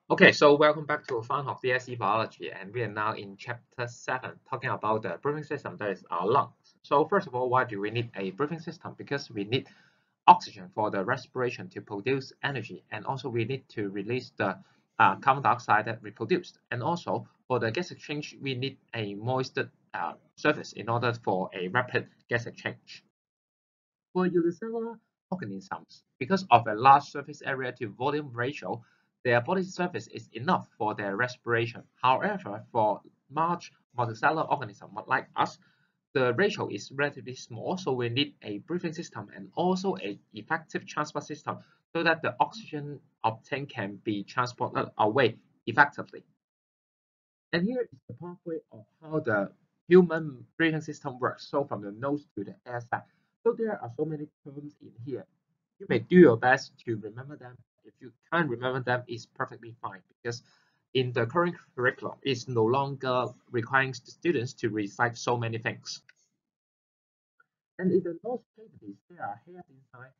Okay, so welcome back to返學DSE Biology, and we are now in Chapter 7, talking about the breathing system, that is our lungs. So first of all, why do we need a breathing system? Because we need oxygen for the respiration to produce energy, and also we need to release the carbon dioxide that we produced. And also for the gas exchange, we need a moist surface in order for a rapid gas exchange. For unicellular organisms, because of a large surface area to volume ratio, their body surface is enough for their respiration. However, for large multicellular organisms like us, the ratio is relatively small, so we need a breathing system and also an effective transport system so that the oxygen obtained can be transported away effectively. And here is the pathway of how the human breathing system works. So from the nose to the air sac. So there are so many terms in here. You may do your best to remember them. If you can't remember them, it's perfectly fine because in the current curriculum, it's no longer requiring the students to recite so many things. And in the nose cavities, there are hairs inside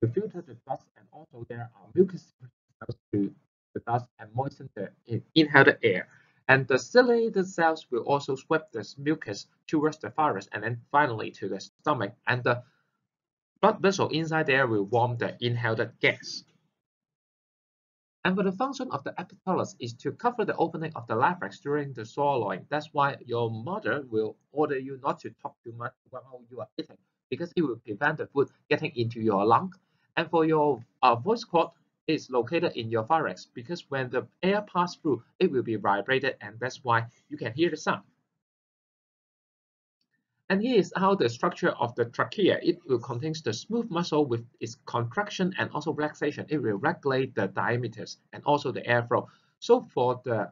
to filter the dust, and also there are mucus cells to the dust and moisten the inhaled air. And the ciliated cells will also sweep the mucus towards the virus and then finally to the stomach. And the blood vessel inside there will warm the inhaled gas. And for the function of the epiglottis is to cover the opening of the larynx during the swallowing. That's why your mother will order you not to talk too much while you are eating, because it will prevent the food getting into your lung. And for your voice cord is located in your pharynx, because when the air passes through, it will be vibrated, and that's why you can hear the sound. And here is how the structure of the trachea. It will contain the smooth muscle with its contraction and also relaxation. It will regulate the diameters and also the airflow. So for the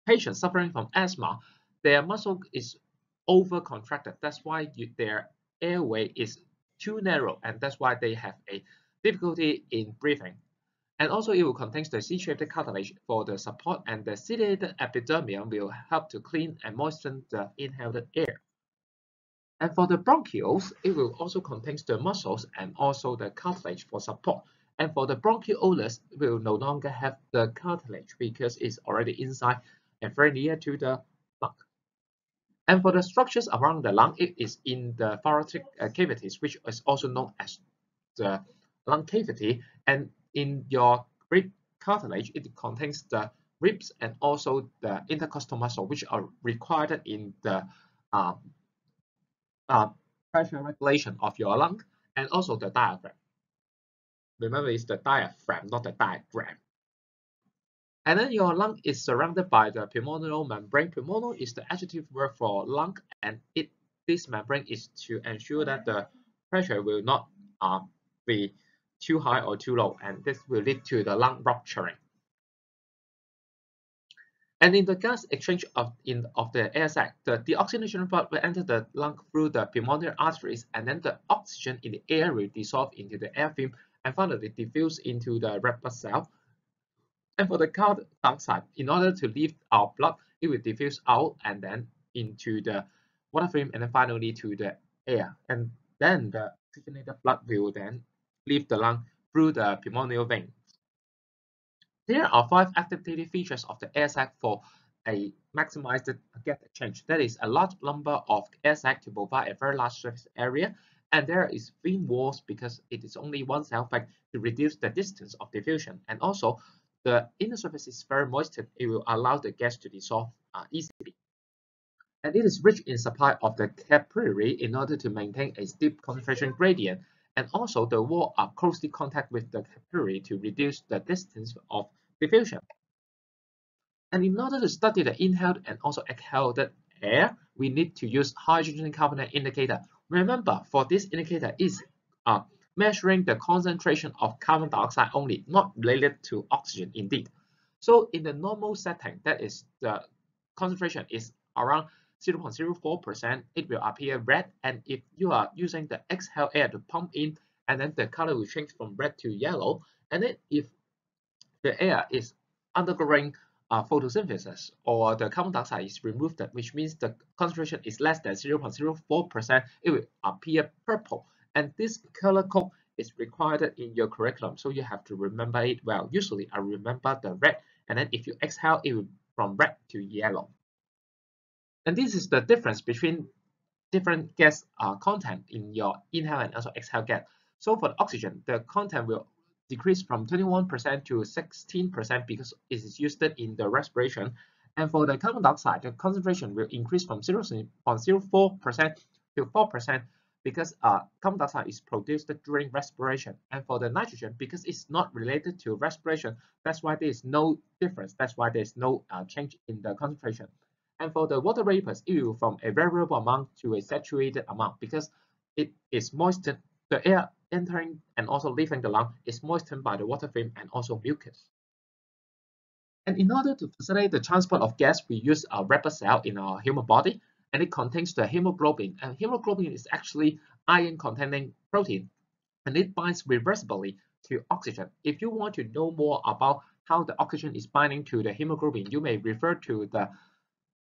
patients suffering from asthma, their muscle is over contracted. That's why their airway is too narrow, and that's why they have a difficulty in breathing. And also it will contain the C-shaped cartilage for the support, and the ciliated epidermis will help to clean and moisten the inhaled air. And for the bronchioles, it will also contain the muscles and also the cartilage for support. And for the bronchioles, it will no longer have the cartilage because it's already inside and very near to the lung. And for the structures around the lung, it is in the thoracic cavities, which is also known as the lung cavity. And in your rib cartilage, it contains the ribs and also the intercostal muscle, which are required in the uh, pressure regulation of your lung, and also the diaphragm. Remember, it's the diaphragm, not the diagram. And then your lung is surrounded by the pulmonary membrane. Pulmonary is the adjective word for lung, and this membrane is to ensure that the pressure will not be too high or too low, and this will lead to the lung rupturing. And in the gas exchange of the air sac, the deoxygenated blood will enter the lung through the pulmonary arteries, and then the oxygen in the air will dissolve into the air film and finally diffuse into the red blood cell. And for the carbon dioxide, in order to leave our blood, it will diffuse out and then into the water film and then finally to the air. And then the oxygenated blood will then leave the lung through the pulmonary vein. There are 5 activating features of the air sac for a maximized gas exchange. That is a large number of air sac to provide a very large surface area, and there is thin walls because it is only one cell fact to reduce the distance of diffusion. And also, the inner surface is very moistened. It will allow the gas to dissolve easily. And it is rich in supply of the capillary in order to maintain a steep concentration gradient. And also the wall are closely contact with the capillary to reduce the distance of diffusion. And in order to study the inhaled and also exhaled air, we need to use hydrogen carbonate indicator. Remember, for this indicator is measuring the concentration of carbon dioxide only, not related to oxygen indeed. So in the normal setting, that is the concentration is around 0.04%, it will appear red. And if you are using the exhale air to pump in, and then the color will change from red to yellow. And then if the air is undergoing photosynthesis or the carbon dioxide is removed, which means the concentration is less than 0.04%, it will appear purple. And this color code is required in your curriculum, so you have to remember it well. Usually I remember the red, and then if you exhale it will from red to yellow. And this is the difference between different gas content in your inhale and also exhale gas. So for the oxygen, the content will decrease from 21% to 16% because it is used in the respiration. And for the carbon dioxide, the concentration will increase from 0.04% to 4% because carbon dioxide is produced during respiration. And for the nitrogen, because it's not related to respiration, that's why there is no difference. That's why there's no change in the concentration. And for the water vapors, it will from a variable amount to a saturated amount because it is moistened. The air entering and also leaving the lung is moistened by the water film and also mucus. And in order to facilitate the transport of gas, we use a red blood cell in our human body, and it contains the hemoglobin. And hemoglobin is actually iron-containing protein, and it binds reversibly to oxygen. If you want to know more about how the oxygen is binding to the hemoglobin, you may refer to the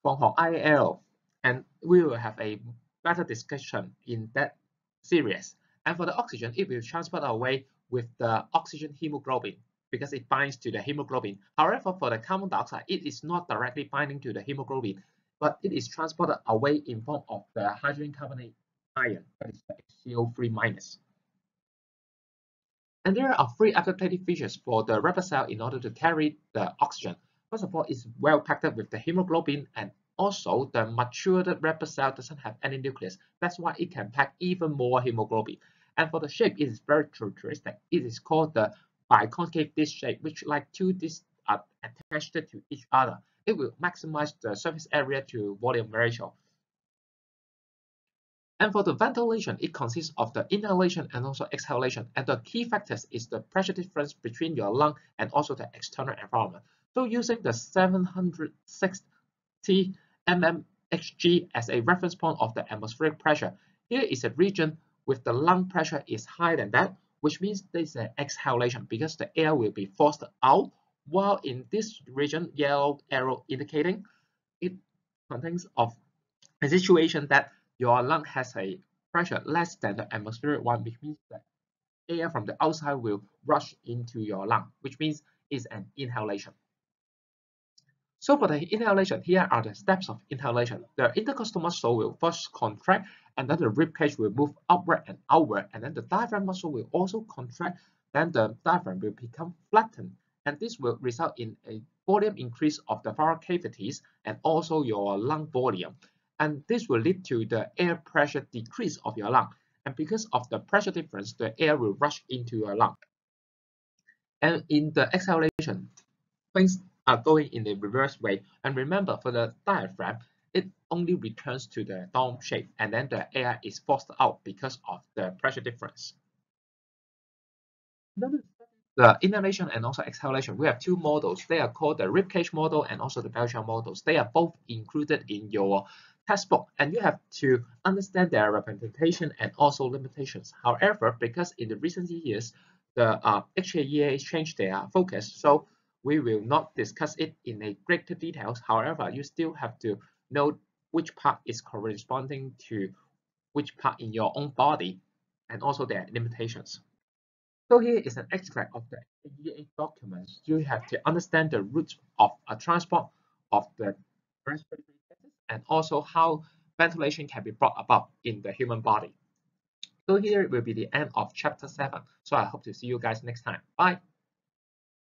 返學 IAL, and we will have a better discussion in that series. And for the oxygen, it will transport away with the oxygen hemoglobin because it binds to the hemoglobin. However, for the carbon dioxide, it is not directly binding to the hemoglobin, but it is transported away in form of the hydrogen carbonate ion, that is the HCO3-. And there are three adaptive features for the red blood cell in order to carry the oxygen. First of all, it's well packed up with the hemoglobin, and also the matured red blood cell doesn't have any nucleus. That's why it can pack even more hemoglobin. And for the shape, it is very characteristic. It is called the biconcave disc shape, which like two discs are attached to each other. It will maximize the surface area to volume ratio. And for the ventilation, it consists of the inhalation and also exhalation. And the key factors is the pressure difference between your lung and also the external environment. So using the 760 mmHg as a reference point of the atmospheric pressure, here is a region with the lung pressure is higher than that, which means there's an exhalation because the air will be forced out, while in this region, yellow arrow indicating, it contains of a situation that your lung has a pressure less than the atmospheric one, which means that air from the outside will rush into your lung, which means it's an inhalation. So for the inhalation, here are the steps of inhalation. The intercostal muscle will first contract, and then the rib cage will move upward and outward, and then the diaphragm muscle will also contract, then the diaphragm will become flattened, and this will result in a volume increase of the thoracic cavities and also your lung volume. And this will lead to the air pressure decrease of your lung. And because of the pressure difference, the air will rush into your lung. And in the exhalation, things are going in the reverse way. And remember, for the diaphragm, it only returns to the dome shape, and then the air is forced out because of the pressure difference. The inhalation and also exhalation, we have two models. They are called the ribcage model and also the bell jar models. They are both included in your textbook, and you have to understand their representation and also limitations. However, because in the recent years, the HAEA changed their focus, so we will not discuss it in a greater details. However, you still have to know which part is corresponding to which part in your own body and also their limitations. So here is an extract of the HAEA documents. You have to understand the route of a transport of the respiratory gases and also how ventilation can be brought about in the human body. So here will be the end of chapter 7. So I hope to see you guys next time. Bye.